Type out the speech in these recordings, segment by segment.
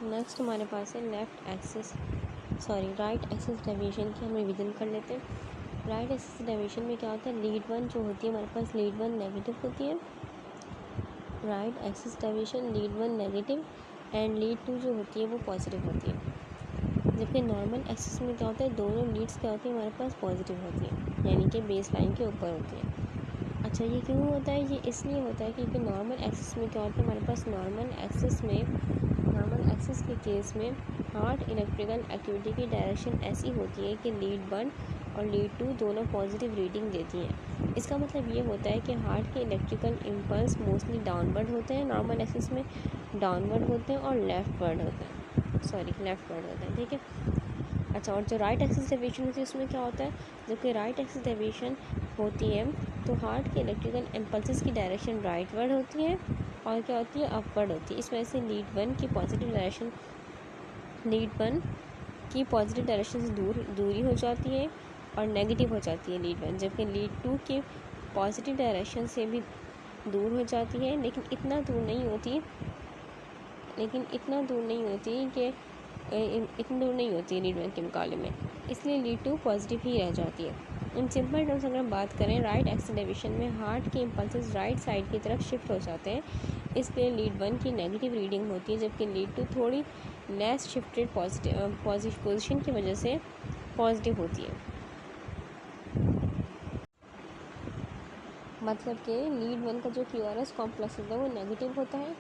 Next हमारे पास है right axis deviation की हम रिवीजन कर लेते हैं। राइट एक्सिस डेविएशन में क्या होता है, लीड वन जो होती है हमारे पास लीड वन नेगेटिव होती है। Right axis deviation lead one negative and lead two जो होती है वो पॉजिटिव होती है। जबकि नॉर्मल एक्सिस में क्या होता है, दोनों लीड्स क्या होती है हमारे पास पॉजिटिव होती है, यानी कि बेस लाइन के ऊपर होती है। अच्छा, ये क्यों होता है, ये इसलिए होता है क्योंकि नॉर्मल एक्सिस में क्या होता है हमारे पास, नॉर्मल एक्सिस के केस में हार्ट इलेक्ट्रिकल एक्टिविटी की डायरेक्शन ऐसी होती है कि लीड वन और लीड टू दोनों पॉजिटिव रीडिंग देती हैं। इसका मतलब ये होता है कि हार्ट के इलेक्ट्रिकल इम्पल्स मोस्टली डाउनवर्ड होते हैं, नॉर्मल एक्सिस में डाउनवर्ड होते हैं और लेफ्टवर्ड होते हैं, ठीक है। अच्छा, और जो राइट एक्सिस डेविएशन होती है उसमें क्या होता है, जबकि राइट एक्सिस डेविएशन होती है तो हार्ट के इलेक्ट्रिकल इम्पल्सेस की डायरेक्शन राइटवर्ड होती है और क्या होती है, अपवर्ड होती है। इस वजह से लीड वन की पॉजिटिव डायरेक्शन से दूरी हो जाती है और नेगेटिव हो जाती है लीड वन, जबकि लीड टू की पॉजिटिव डायरेक्शन से भी दूर हो जाती है, लेकिन इतना दूर नहीं होती कि लीड वन के मुकाबले में, इसलिए लीड टू पॉजिटिव ही रह जाती है। इन सिंपल टर्म्स अगर हम बात करें, राइट एक्सिस डेविएशन में हार्ट के इम्पल्सेस राइट साइड की तरफ शिफ्ट हो जाते हैं, इसलिए लीड वन की नेगेटिव रीडिंग होती है, जबकि लीड टू थोड़ी लेस शिफ्टेड पोजीशन की वजह से पॉजिटिव होती है। मतलब कि लीड वन का जो क्यूआरएस कॉम्प्लेक्स होता है वो नेगेटिव होता है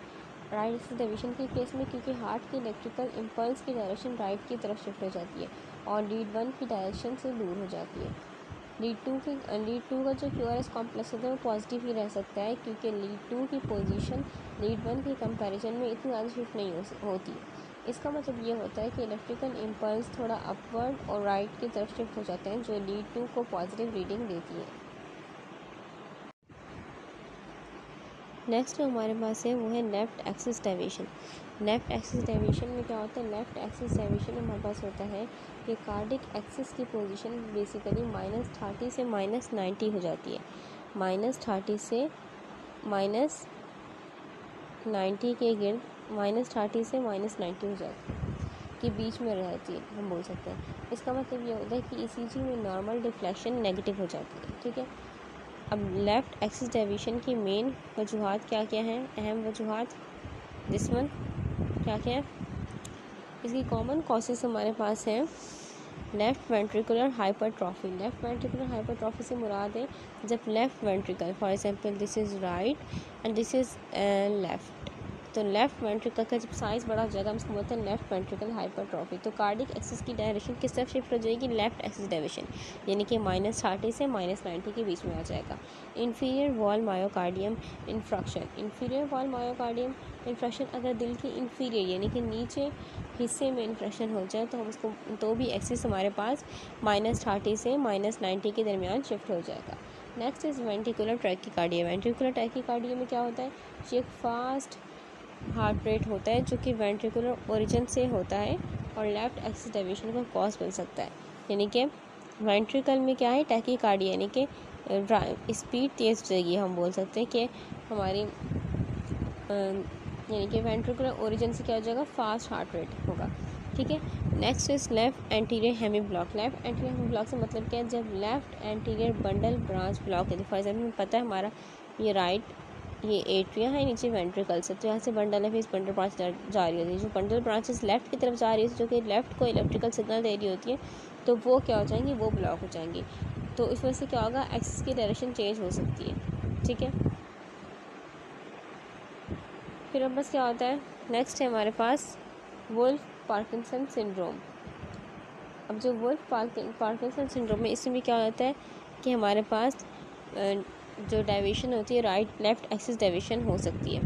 राइट एक्सिस डेविएशन के केस में, क्योंकि हार्ट की इलेक्ट्रिकल इम्पल्स की डायरेक्शन राइट की तरफ शिफ्ट हो जाती है और लीड वन की डायरेक्शन से दूर हो जाती है। लीड टू का जो क्यूआरएस कॉम्प्लेक्स होता है वो पॉजिटिव ही रह सकता है, क्योंकि लीड टू की पोजीशन लीड वन के कंपैरिजन में इतनी ज़्यादा शिफ्ट नहीं होती। इसका मतलब ये होता है कि इलेक्ट्रिकल इम्पल्स थोड़ा अपवर्ड और राइट की तरफ शिफ्ट हो जाते हैं, जो लीड टू को पॉजिटिव रीडिंग देती है। नेक्स्ट जो हमारे पास है वो है left axis deviation. Left axis deviation में क्या होता है, लेफ़्ट एक्सिस डेविएशन में हमारे पास होता है कि कार्डिक एक्सिस की पोजीशन बेसिकली -30 से -90 हो जाती है। -30 से -90 के गिर्द -30 से -90 हो जाती है के बीच में रहती है, हम बोल सकते हैं। इसका मतलब ये होता है कि ईसीजी में नॉर्मल डिफ्लेक्शन नेगेटिव हो जाती है, ठीक है। अब लेफ़्ट एक्सिस डेविएशन की मेन वजूहात क्या क्या हैं, अहम वजूहात, जिसमें क्या क्या है, इसकी कॉमन कॉसेस हमारे पास हैं। Left ventricular hypertrophy. Left ventricular hypertrophy से मुराद है जब left ventricle, for example this is right and this is left, तो लेफ़्ट वेंट्रिकल का जब साइज़ बड़ा हो जाएगा हम उसको बोलते हैं लेफ़्ट वेंट्रिकल हाइपरट्रॉफी। तो कार्डिक एक्सिस की डायरेक्शन किस तरफ शिफ्ट हो जाएगी, लेफ़्ट एक्सिस डेविएशन, यानी कि -30 से -90 के बीच में आ जाएगा। Inferior wall myocardium infarction. Inferior wall myocardium infarction अगर दिल की इंफीरियर यानी कि नीचे हिस्से में इन्फ्रक्शन हो जाए तो हम उसको, तो भी एक्सिस हमारे पास -30 से -90 के दरमियान शिफ्ट हो जाएगा। Next is ventricular tachycardia. Ventricular tachycardia में क्या होता है, ये एक फास्ट हार्ट रेट होता है जो कि वेंट्रिकुलर ओरिजिन से होता है और लेफ़्ट एक्सिस डेविएशन का कॉज बन सकता है। यानी कि वेंट्रिकल में क्या है, टैकीकार्डिया यानी कि स्पीड तेज़ हो जाएगी, हम बोल सकते हैं कि हमारी यानी कि वेंट्रिकुलर ओरिजिन से क्या हो जाएगा, फास्ट हार्ट रेट होगा, ठीक है। Next is left anterior hemi block. Left anterior hemi block से मतलब क्या है, जब left anterior bundle branch block है, फॉर एग्जाम्पल पता है हमारा ये राइट, ये एट्रिया है नीचे वेंट्रिकल्स है, तो यहाँ से बंडल है, फिर इस बंडल ब्रांच जा रही होती है, जो बंडल ब्रांचेस लेफ़्ट की तरफ जा रही है जो कि लेफ़्ट को इलेक्ट्रिकल सिग्नल दे रही होती है, तो वो क्या हो जाएंगी, वो ब्लॉक हो जाएंगी। तो इस वजह से क्या होगा, एक्सिस की डायरेक्शन चेंज हो सकती है, ठीक है। फिर अब बस क्या होता है, नेक्स्ट है हमारे पास वुल्फ पार्किंसन सिंड्रोम। अब जो वुल्फ पार्किंसन सिंड्रोम है, इसमें भी क्या होता है कि हमारे पास जो डेविएशन होती है राइट लेफ़्ट एक्सिस डेविएशन हो सकती है,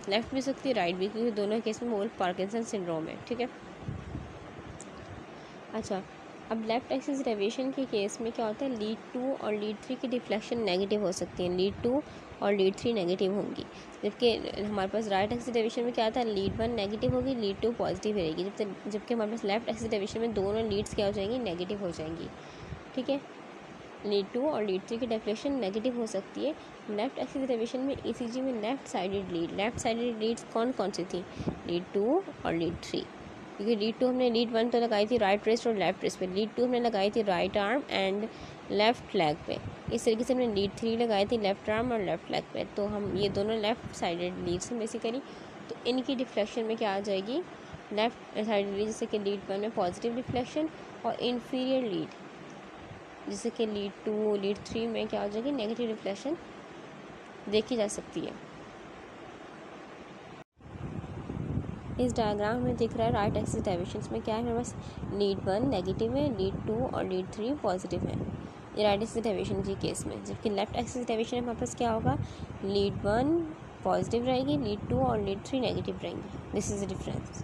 लेफ़्ट भी हो सकती है राइट भी, क्योंकि दोनों केस में वुल्फ पार्किंसन सिंड्रोम है, ठीक है। अच्छा, अब लेफ़्ट एक्सिस डेविएशन के केस में क्या होता है, लीड 2 और लीड 3 की डिफ्लेक्शन नेगेटिव हो सकती है, लीड 2 और लीड 3 नेगेटिव होंगी, जबकि हमारे पास राइट एक्सिस डेविएशन में क्या था, लीड 1 नेगेटिव होगी, लीड 2 पॉजिटिव रहेगी, जबकि हमारे पास लेफ़्ट एक्सिस डेविएशन में दोनों लीड्स क्या हो जाएंगी, नेगेटिव हो जाएंगी, ठीक है। लीड 2 और लीड 3 की डिफ्लेक्शन नेगेटिव हो सकती है, लेफ्ट एक्सिस डेरिवेशन में ईसीजी में लेफ्ट साइडेड लीड्स कौन कौन सी थी, लीड 2 और लीड 3, क्योंकि लीड 2 हमने लीड 1 तो लगाई थी राइट रिस्ट और लेफ्ट रिस्ट पे, लीड 2 हमने लगाई थी right arm and left leg पे, इस तरीके से हमने लीड 3 लगाई थी लेफ्ट आर्म और लेफ्ट लेग पे। तो हम ये दोनों लेफ्ट साइडेड लीड्स हैं बेसिकली, तो इनकी डिफ्लेक्शन में क्या आ जाएगी, लेफ्ट साइडेड लीड जैसे कि लीड 1 में पॉजिटिव डिफ्लेक्शन और इन्फीरियर लीड जैसे कि लीड 2 लीड 3 में क्या हो जाएगी, नेगेटिव डिफ्लेक्शन देखी जा सकती है। इस डायग्राम में दिख रहा है राइट एक्सिस डायरेक्शंस में क्या है, मेरे पास लीड 1 नेगेटिव है, लीड 2 और लीड 3 पॉजिटिव है, ये राइट एक्सिस डायरेक्शन के केस में। जबकि लेफ्ट एक्सिस डायरेक्शन में हमारे पास क्या होगा, लीड 1 पॉजिटिव रहेगी, लीड 2 और लीड 3 नेगेटिव रहेंगी। This is the difference.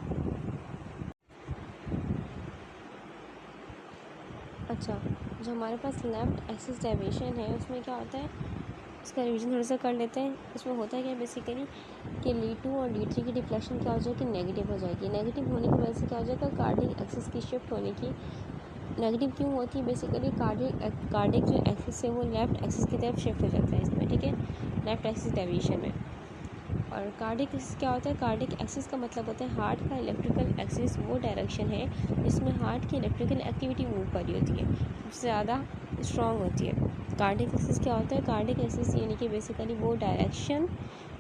अच्छा, जो हमारे पास लेफ्ट एक्सिस डायरेक्शन है उसमें क्या होता है, इसका रिवीजन थोड़ा सा कर लेते हैं। इसमें होता है क्या बेसिकली कि लीड 2 और लीड 3 की डिफ्लेक्शन क्या हो जाएगी, नेगेटिव हो जाएगी। नेगेटिव होने की वजह से क्या हो जाएगा, कार्डिक एक्सिस की शिफ्ट होने की, नेगेटिव क्यों होती है बेसिकली, कार्डिक जो एक्सिस है वो लेफ्ट एक्सिस की तरफ शिफ्ट हो जाता है इसमें, ठीक है, लेफ्ट एक्सिस डेविएशन में। और कार्डिक एक्सिस क्या होता है, कार्डिक एक्सिस का मतलब होता है हार्ट का इलेक्ट्रिकल एक्सिस, वो डायरेक्शन है जिसमें हार्ट की इलेक्ट्रिकल एक्टिविटी मूव कर रही होती है, सबसे ज़्यादा स्ट्रॉन्ग होती है। कार्डिक एक्सिस क्या होता है, कार्डिक एक्सिस यानी कि बेसिकली वो डायरेक्शन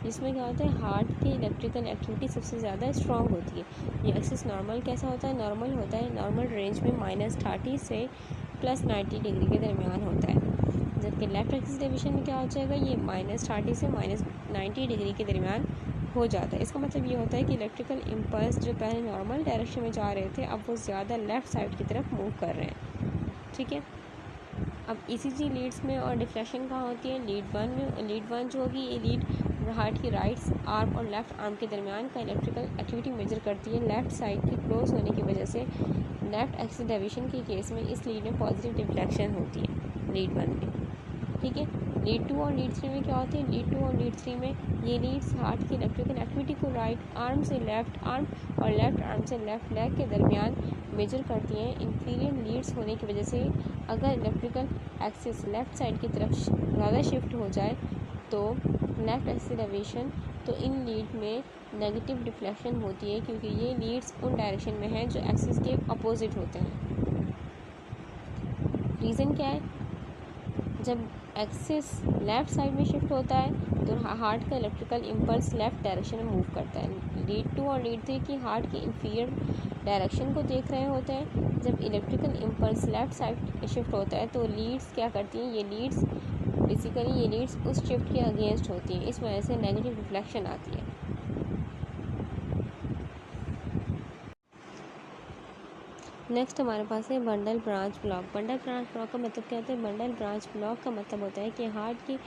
जिसमें क्या होता है हार्ट की इलेक्ट्रिकल एक्टिविटी सबसे ज़्यादा स्ट्रॉन्ग होती है। ये एक्सिस नॉर्मल कैसा होता है, नॉर्मल होता है, नॉर्मल रेंज में -30 से +90 डिग्री के दरमियान होता है। जबकि लेफ्ट एक्सिस डेविएशन में क्या हो जाएगा, ये -30 से -90 डिग्री के दरमियान हो जाता है। इसका मतलब ये होता है कि इलेक्ट्रिकल इम्पल्स जो पहले नॉर्मल डायरेक्शन में जा रहे थे अब वो ज़्यादा लेफ़्ट साइड की तरफ मूव कर रहे हैं, ठीक है। अब ईसीजी लीड्स में और डिफ्लेक्शन कहाँ होती है, लीड 1 में। लीड 1 जो होगी ये लीड हार्ट की राइट आर्म और लेफ्ट आर्म के दरमियान का इलेक्ट्रिकल एक्टिविटी मेजर करती है। लेफ्ट साइड की क्लोज होने की वजह से लेफ्ट एक्सिस डेविएशन के केस में इस लीड में पॉजिटिव डिफ्लेक्शन होती है लीड 1 में, ठीक है। लीड 2 और लीड 3 में क्या होती है, लीड 2 और लीड 3 में ये लीड्स हार्ट की इलेक्ट्रिकल एक्टिविटी को राइट आर्म से लेफ्ट आर्म और लेफ्ट आर्म से लेफ्ट लेग के दरमियान मेजर करती हैं। इंफीरियर लीड्स होने की वजह से अगर इलेक्ट्रिकल एक्सिस लेफ़्ट साइड की तरफ ज़्यादा शिफ्ट हो जाए तो लेफ़्ट एक्सिस डेविएशन, तो इन लीड में नेगेटिव डिफ्लेक्शन होती है क्योंकि ये लीड्स उन डायरेक्शन में हैं जो एक्सिस के अपोजिट होते हैं। रीज़न क्या है, जब एक्सिस लेफ़्ट साइड में शिफ्ट होता है तो हार्ट का इलेक्ट्रिकल इम्पल्स लेफ़्ट डायरेक्शन में मूव करता है। लीड 2 और लीड 3 की हार्ट की इंफीरियर डायरेक्शन को देख रहे होते हैं। जब electrical impulse left side shift होता है तो लीड्स क्या करती हैं, ये लीड्स बेसिकली ये लीड्स उस शिफ्ट के अगेंस्ट होती हैं, इस वजह से नेगेटिव रिफ्लेक्शन आती है। नेक्स्ट हमारे पास है bundle branch block. Bundle branch block का मतलब क्या होता है, बंडल ब्रांच ब्लॉक का मतलब होता है कि हार्ट की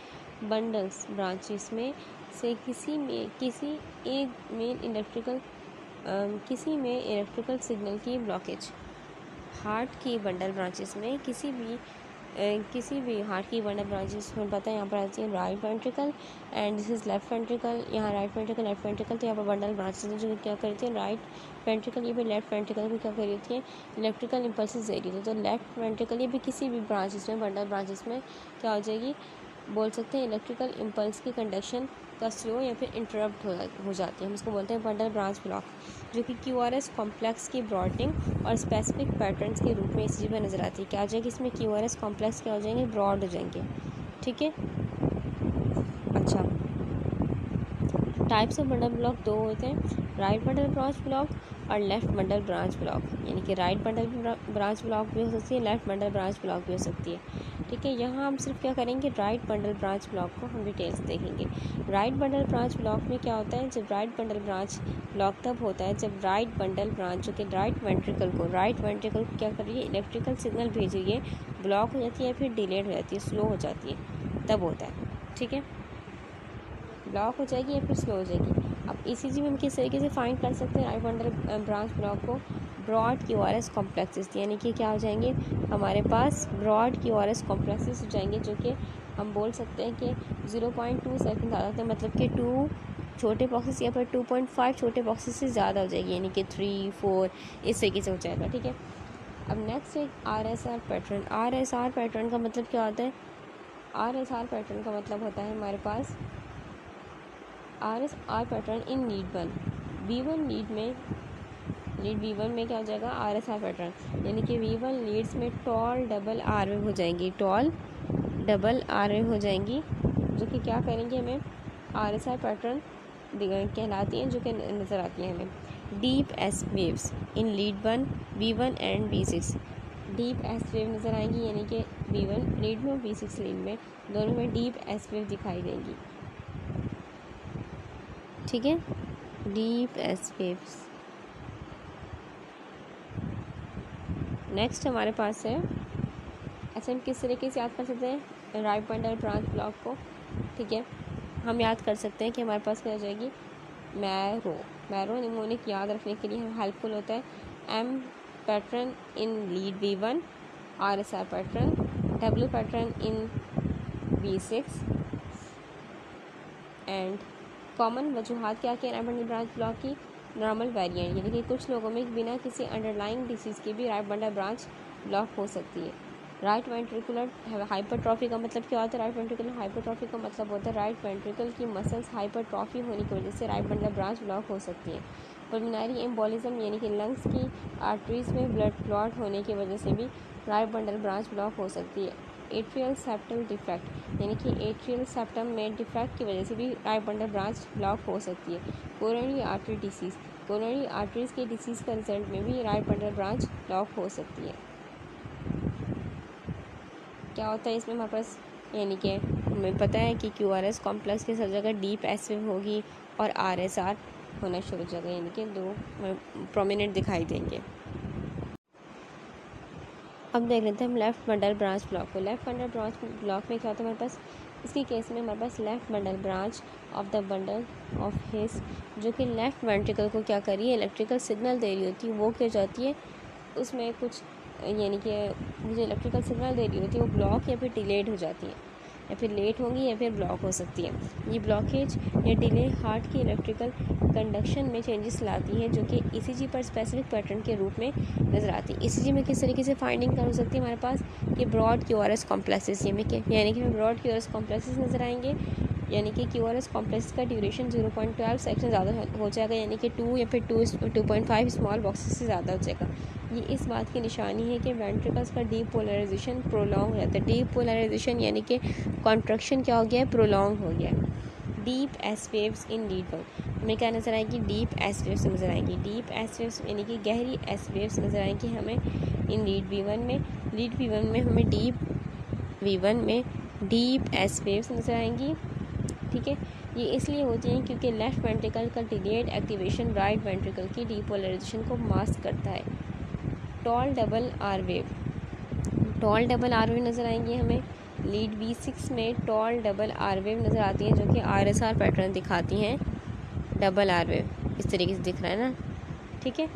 बंडल्स ब्रांचेस में से किसी में इलेक्ट्रिकल सिग्नल की ब्लॉकेज। हार्ट की बंडल ब्रांचेस में किसी भी हार्ट की बंडल ब्रांचेस में पता है यहाँ पर आती है right ventricle and this is left ventricle. यहाँ राइट वेंट्रिकल लेफ्ट वेंट्रिकल, तो यहाँ पर बंडल ब्रांचेस हैं जो क्या करती है, राइट वेंट्रिकल ये भी लेफ्ट वेंट्रिकल को क्या कर रही है, इलेक्ट्रिकल इम्पल्सेस दे रही थी। तो लेफ्ट वेंट्रिकल ये भी किसी भी ब्रांचेस में बंडल ब्रांचेस में क्या हो जाएगी, बोल सकते हैं इलेक्ट्रिकल इम्पल्स की कंडक्शन का स्लो या फिर इंटरप्ट हो जाती है। हम इसको बोलते हैं बंडल ब्रांच ब्लॉक, जो कि QRS कॉम्प्लेक्स की ब्रॉडनिंग और स्पेसिफिक पैटर्न्स के रूप में इस चीज़ पर नज़र आती है। क्या हो जाएगी इसमें, QRS कॉम्प्लेक्स क्या हो जाएंगे, ब्रॉड हो जाएंगे, ठीक है। अच्छा, टाइप्स ऑफ बंडल ब्लॉक दो होते हैं, राइट बंडल ब्रांच ब्लॉक और लेफ्ट बंडल ब्रांच ब्लॉक। यानी कि राइट बंडल ब्रांच ब्लॉक भी हो सकती है, लेफ्ट बंडल ब्रांच ब्लॉक भी हो सकती है, ठीक है। यहाँ हम सिर्फ क्या करेंगे, राइट बंडल ब्रांच ब्लॉक को हम डिटेल्स देखेंगे। राइट बंडल ब्रांच ब्लॉक में क्या होता है, जब राइट बंडल ब्रांच ब्लॉक तब होता है जब राइट बंडल ब्रांच जो कि राइट वेंट्रिकल को क्या कर रही है, इलेक्ट्रिकल सिग्नल भेज रही है, ब्लॉक हो जाती है फिर डिलेड हो जाती है, स्लो हो जाती है, तब होता है, ठीक है। ब्लॉक हो जाएगी या फिर स्लो हो जाएगी। अब ECG में हम किस तरीके से फाइंड कर सकते हैं राइट बंडल ब्रांच ब्लॉक को, ब्रॉड QRS कॉम्प्लेक्सेस, यानी कि क्या हो जाएंगे हमारे पास ब्रॉड QRS कॉम्प्लेक्सेस हो जाएंगे, जो कि हम बोल सकते हैं कि 0.2 सेकंड आ सकते हैं, मतलब कि 2 छोटे बॉक्सेस या फिर 2.5 छोटे बॉक्सेस से ज़्यादा हो जाएगी, यानी कि 3, 4 इस तरीके से हो जाएगा, ठीक है। अब नेक्स्ट एक RSR पैटर्न। RSR पैटर्न का मतलब क्या होता है, RSR पैटर्न का मतलब होता है हमारे पास RSR pattern in lead 1, V1 lead V1 में क्या हो जाएगा, RSR पैटर्न, यानी कि V1 लीड्स में टॉल डबल आर वेव हो जाएंगी, टॉल डबल आर वेव हो जाएंगी, जो कि क्या करेंगे, हमें RSR पैटर्न कहलाती हैं, जो कि नज़र आती हैं हमें। Deep S waves in lead 1, V1 and V6, deep S wave नज़र आएंगी, यानी कि V1 लीड में और V6 लीड में, दोनों में डीप एस वेव दिखाई देंगी। ठीक है, डीप एस वेव्स। नेक्स्ट हमारे पास है, ऐसे हम किस तरीके से याद कर सकते हैं राइट बंडल ब्रांच ब्लॉक को। ठीक है, हम याद कर सकते हैं कि हमारे पास क्या हो जाएगी, मैरो निमोनिक याद रखने के लिए हेल्पफुल होता है। M pattern in lead V1, RSR pattern, W pattern in V6 and common वजूहात क्या क्या राइट बंडल ब्रांच ब्लॉक की, नॉर्मल वेरिएंट, यानी कि कुछ लोगों में बिना किसी अंडरलाइंग डिसीज़ के भी राइट बंडल ब्रांच ब्लॉक हो सकती है। राइट वेंट्रिकुलर हाइपरट्रॉफी का मतलब क्या होता है, राइट वेंट्रिकुलर हाइपरट्रॉफी का मतलब होता है राइट वेंट्रिकल की मसल्स हाइपरट्रॉफी होने की वजह से राइट बंडल ब्रांच ब्लॉक हो सकती है। पल्मोनरी एम्बोलिज्म, यानी कि लंग्स की आर्टरीज में ब्लड क्लॉट होने की वजह से भी राइट बंडल ब्रांच ब्लॉक हो सकती है। एट्रियल सेप्टल डिफेक्ट, यानी कि एट्रियल सेप्टम में डिफेक्ट की वजह से भी राइट बंडल ब्रांच ब्लॉक हो सकती है। Coronary artery disease, coronary arteries के डिसीज़ का रिजल्ट में भी राइट बंडल ब्रांच ब्लॉक हो सकती है। क्या होता है इसमें हमारे पास, यानी कि हमें पता है कि QRS कॉम्प्लेक्स की सब जगह डीप एस वेव होगी और RSR होना शुरू हो जाएगा, यानी कि दो प्रोमिनेंट दिखाई देंगे। अब देख लेते हैं हम लेफ़्ट बंडल ब्रांच ब्लॉक को। लेफ़्ट बंडल ब्रांच ब्लॉक में क्या होता है हमारे पास, इसकी केस में हमारे पास left bundle branch of the bundle of His, जो कि लेफ़्ट वेंट्रिकल को क्या करिए इलेक्ट्रिकल सिग्नल दे रही होती है, वो क्या जाती है उसमें कुछ, यानी कि मुझे इलेक्ट्रिकल सिग्नल दे रही होती है, वो ब्लॉक या फिर डिलेड हो जाती है, या फिर लेट होंगी या फिर ब्लॉक हो सकती है। ये ब्लॉकेज या डिले हार्ट की इलेक्ट्रिकल कंडक्शन में चेंजेस लाती है, जो कि ECG पर स्पेसिफिक पैटर्न के रूप में नज़र आती है। ECG में किस तरीके से फाइंडिंग कर हो सकती है हमारे पास, कि ब्रॉड QRS कॉम्प्लेक्सेस, यानी कि ब्रॉड QRS कॉम्प्लेक्सेस नज़र आएंगे, यानी कि QRS कॉम्प्लेक्स का ड्यूरेशन 0.12 सेकंड ज़्यादा हो जाएगा, यानी कि 2 या फिर 2.5 स्मॉल बॉक्सेस से ज़्यादा हो जाएगा। ये इस बात की निशानी है कि वेंट्रिकल्स का डीपोलराइजेशन प्रोलॉन्ग हो जाता है। डीपोलराइजेशन यानी कि कॉन्ट्रैक्शन क्या हो गया है, प्रोलॉन्ग हो गया है। Deep S waves in lead 1, हमें क्या नज़र आएगी, डीप एस वेव्स नज़र आएंगी। डीप एस वेव्स यानी कि गहरी एस वेव्स नज़र आएंगी हमें इन लीड V1 में। लीड V1 में हमें V1 में डीप एस वेव्स नज़र आएंगी। ठीक है, ये इसलिए होती हैं क्योंकि लेफ़्ट वेंट्रिकल का डिलेड एक्टिवेशन राइट वेंट्रिकल की डीपोलराइजेशन को मास्क करता है। Tall double R wave, tall double R wave नज़र आएंगी हमें लीड V6 में। टॉल डबल आर वेव नज़र आती हैं, जो कि RSR पैटर्न दिखाती हैं। डबल आर वेव इस तरीके से दिख रहा है ना, ठीक है,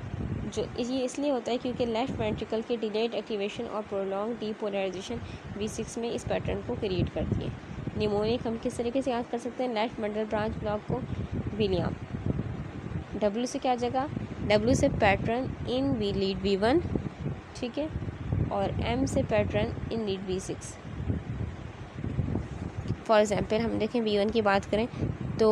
जो ये इसलिए होता है क्योंकि लेफ़्ट वेंट्रिकल की डिलेड एक्टिवेशन और प्रोलॉन्ग डीपोलराइजेशन V6 में इस पैटर्न को क्रिएट करती है। निमोनिक हम किस तरीके से याद कर सकते हैं लेफ़्ट बंडल ब्रांच ब्लॉक को, विलियम। W से क्या जगह, W से पैटर्न इन लीड V1, ठीक है, और M से pattern in lead V6। For example हम देखें V1 की बात करें तो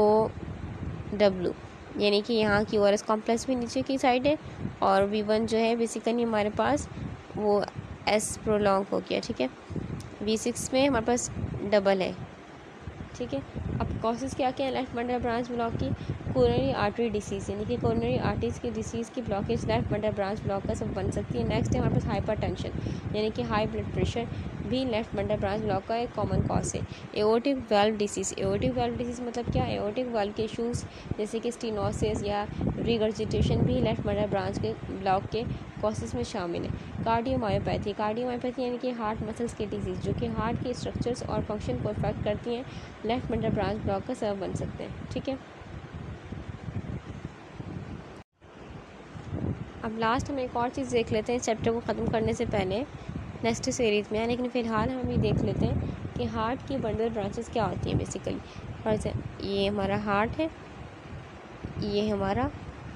W, यानी कि यहाँ QRS कॉम्प्लेक्स भी नीचे की साइड है, और V1 जो है बेसिकली हमारे पास वो S प्रोलॉन्ग हो गया। ठीक है, V6 में हमारे पास डबल है। ठीक है, अब कॉसेस क्या क्या है लेफ़्ट बंडल ब्रांच ब्लॉक की, कोरोनरी आर्टरी डिसीज़, यानी कि कोरोनरी आर्टरीज की डिसीज़ की blockage left bundle branch block का सब बन सकती है। नेक्स्ट है हमारे पास हाइपरटेंशन, यानी कि हाई ब्लड प्रेशर भी लेफ़्ट बंडल ब्रांच ब्लॉक का एक कॉमन कॉज है। Aortic valve disease, aortic valve disease मतलब क्या, एओर्टिक वाल्व के इशूज़ जैसे कि स्टेनोसिस या रिगर्जिटेशन भी लेफ़्ट बंडल ब्रांच के ब्लॉक के कॉसेस में शामिल है। कार्डियोमायोपैथी, कार्डियोमायोपैथी यानी कि हार्ट मसल्स की डिजीज़, जो कि हार्ट के स्ट्रक्चर्स और फंक्शन को इफेक्ट करती हैं, लेफ़्ट बंडल ब्रांच ब्लॉक का सबब बन सकते हैं। ठीक है, अब लास्ट हम एक और चीज़ देख लेते हैं इस चैप्टर को ख़त्म करने से पहले नेक्स्ट सीरीज़ में, लेकिन फ़िलहाल हम ये देख लेते हैं कि हार्ट की बंडल ब्रांचेस क्या होती हैं बेसिकली। फॉर एग्जाम्पल ये हमारा हार्ट है, ये हमारा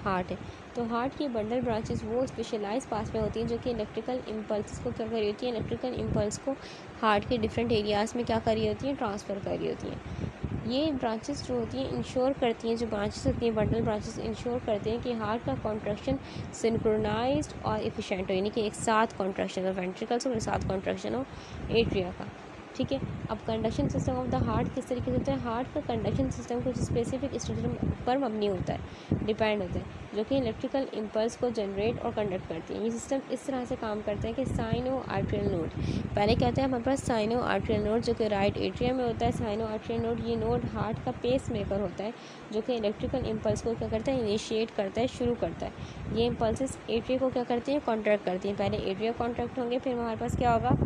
हार्ट है। तो हार्ट की बंडल ब्रांचेस वो स्पेशलाइज पाथवे होती हैं जो कि इलेक्ट्रिकल इम्पल्स को क्या कर रही होती हैं, इलेक्ट्रिकल इम्पल्स को हार्ट के डिफरेंट एरियाज़ में क्या कर रही होती हैं, ट्रांसफ़र कर रही होती हैं। ये ब्रांचेस जो होती हैं इंश्योर करती हैं, जो ब्रांचेस होती हैं बंडल ब्रांचेस इंश्योर करते हैं कि हार्ट का कॉन्ट्रैक्शन सिंक्रोनाइज्ड और एफिशिएंट हो, यानी कि एक साथ कॉन्ट्रैक्शन हो वेंट्रिकल्स और एक साथ कॉन्ट्रैक्शन हो एट्रिया का। ठीक है। अब conduction system of the heart किस तरीके से होता है, हार्ट का कंडक्शन सिस्टम कुछ स्पेसिफिक स्ट्रक्चर पर मबनी होता है, डिपेंड होता है, जो कि इलेक्ट्रिकल इम्पल्स को जनरेट और कंडक्ट करती है। ये सिस्टम इस तरह से काम करता है कि साइनो आर्ट्रियल नोड, पहले क्या होता है हमारे पास साइनो आर्ट्रियल नोड जो कि राइट एट्रियम में होता है। साइनो आर्ट्रियल नोड, ये नोड हार्ट का पेस मेकर होता है जो कि इलेक्ट्रिकल इम्पल्स को क्या करता है, इनिशिएट करता है, शुरू करता है। ये इम्पल्सेस एट्रिया को क्या करती हैं, कॉन्ट्रैक्ट करती हैं। पहले एट्रिया कॉन्ट्रैक्ट होंगे, फिर हमारे पास क्या होगा,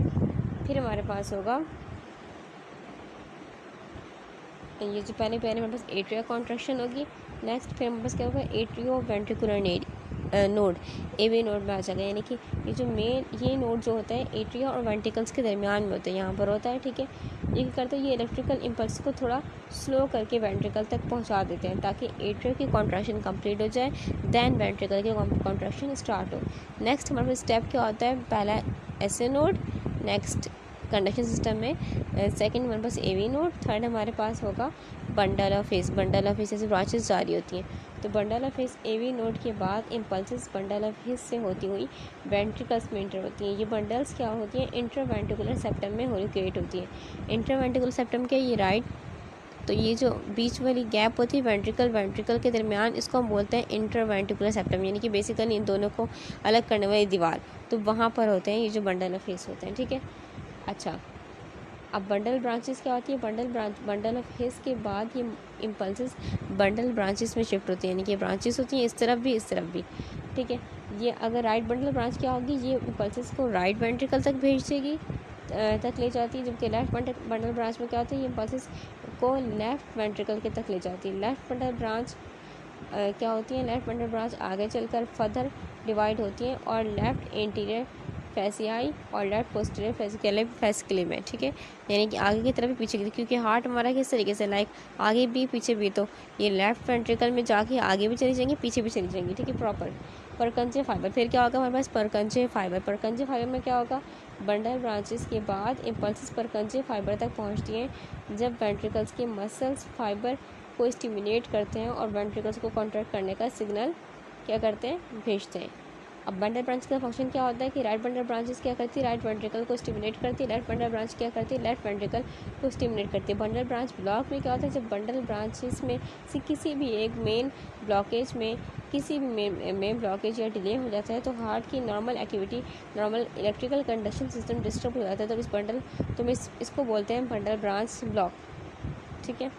फिर हमारे पास होगा ये जो पहले हमारे पास एट्रिया कॉन्ट्रैक्शन होगी, नेक्स्ट फिर हमारे पास क्या होगा, atrioventricular node AV node में आ जाएगा। यानी कि ये जो मेन ये नोड जो होता है एट्रिया और वेंट्रिकल्स के दरमियान में होता है, यहाँ पर होता है। ठीक है। ये क्या करता है, ये इलेक्ट्रिकल इम्पल्स को थोड़ा स्लो करके वेंट्रिकल तक पहुँचा देते हैं ताकि एट्रिया की कॉन्ट्रैक्शन कंप्लीट हो जाए, देन वेंट्रिकल की कॉन्ट्रैक्शन स्टार्ट हो। नेक्स्ट हमारे पास स्टेप क्या होता है, पहला SA node, next conduction system में सेकंड हमारे पास एवी नोड, थर्ड हमारे पास होगा bundle of face. Bundle of face ऐसे ब्रांचेस जारी होती हैं। तो bundle of face AV node के बाद इम्पल्सेस बंडल ऑफ फेस से होती हुई वेंट्रिकल्स में इंटर होती हैं। ये बंडल्स क्या होती हैं, इंटरवेंट्रिकुलर सेप्टम में क्रिएट होती हैं। इंटरवेंट्रिकुलर सेप्टम क्या, ये राइट, तो ये जो बीच वाली गैप होती है वेंट्रिकल के दरमियान, इसको हम बोलते हैं इंटरवेंट्रिकुलर सेप्टम, यानी कि बेसिकली इन दोनों को अलग करने वाली दीवार, तो वहाँ पर होते हैं ये जो बंडल ऑफ फेस होते हैं। ठीक है। अच्छा, अब बंडल ब्रांचेस क्या होती है, बंडल ऑफ फेस के बाद ये इम्पल्सेस बंडल ब्रांचेस में शिफ्ट होती हैं, यानी कि ब्रांचेस होती हैं इस तरफ भी इस तरफ भी। ठीक है। ये अगर राइट बंडल ब्रांच क्या होगी, ये इम्पल्सेस को राइट वेंट्रिकल तक भेज देगी, तक ले जाती है, जबकि लेफ्ट बंडल ब्रांच में क्या होता है, ये इम्पल्सेस को लेफ्ट वेंट्रिकल के तक ले जाती है। लेफ्ट बंडल ब्रांच क्या होती है, लेफ्ट बंडल ब्रांच आगे चलकर फर्दर डिवाइड होती हैं और लेफ्ट एंटीरियर फैसियाई और लेफ्ट पोस्टीरियर फैसिकली में। ठीक है। यानी कि आगे की तरफ भी पीछे की, क्योंकि हार्ट हमारा किस तरीके से लाइक आगे भी पीछे भी, तो ये लेफ्ट वेंट्रिकल में जाके आगे भी चली जाएंगी पीछे भी चली जाएंगी। ठीक है। प्रॉपर परकंजे फाइबर, फिर क्या होगा हमारे पास परकंजे फाइबर में क्या होगा, बंडल ब्रांचेस के बाद इम्पल्सेस परकंजे फाइबर तक पहुँचती हैं जब वेंट्रिकल्स के मसल्स फाइबर को स्टिमुलेट करते हैं और वेंट्रिकल्स को कॉन्ट्रैक्ट करने का सिग्नल क्या करते हैं, भेजते हैं। अब बंडल ब्रांच का फंक्शन क्या होता है कि राइट बंडल ब्रांचेस क्या करती है, राइट वेंट्रिकल को स्टिमुलेट करती है, लेफ्ट बंडल ब्रांच क्या करती है, लेफ्ट वेंट्रिकल को स्टिमुलेट करती है। बंडल ब्रांच ब्लॉक में क्या होता है, जब बंडल ब्रांचेस में से किसी भी एक मेन ब्लॉकेज में किसी भी मेन ब्लॉकेज या डिले हो जाता है तो हार्ट की normal activity, normal electrical conduction system disturb हो जाता है। तो इसको बोलते हैं बंडल ब्रांच ब्लॉक। ठीक है।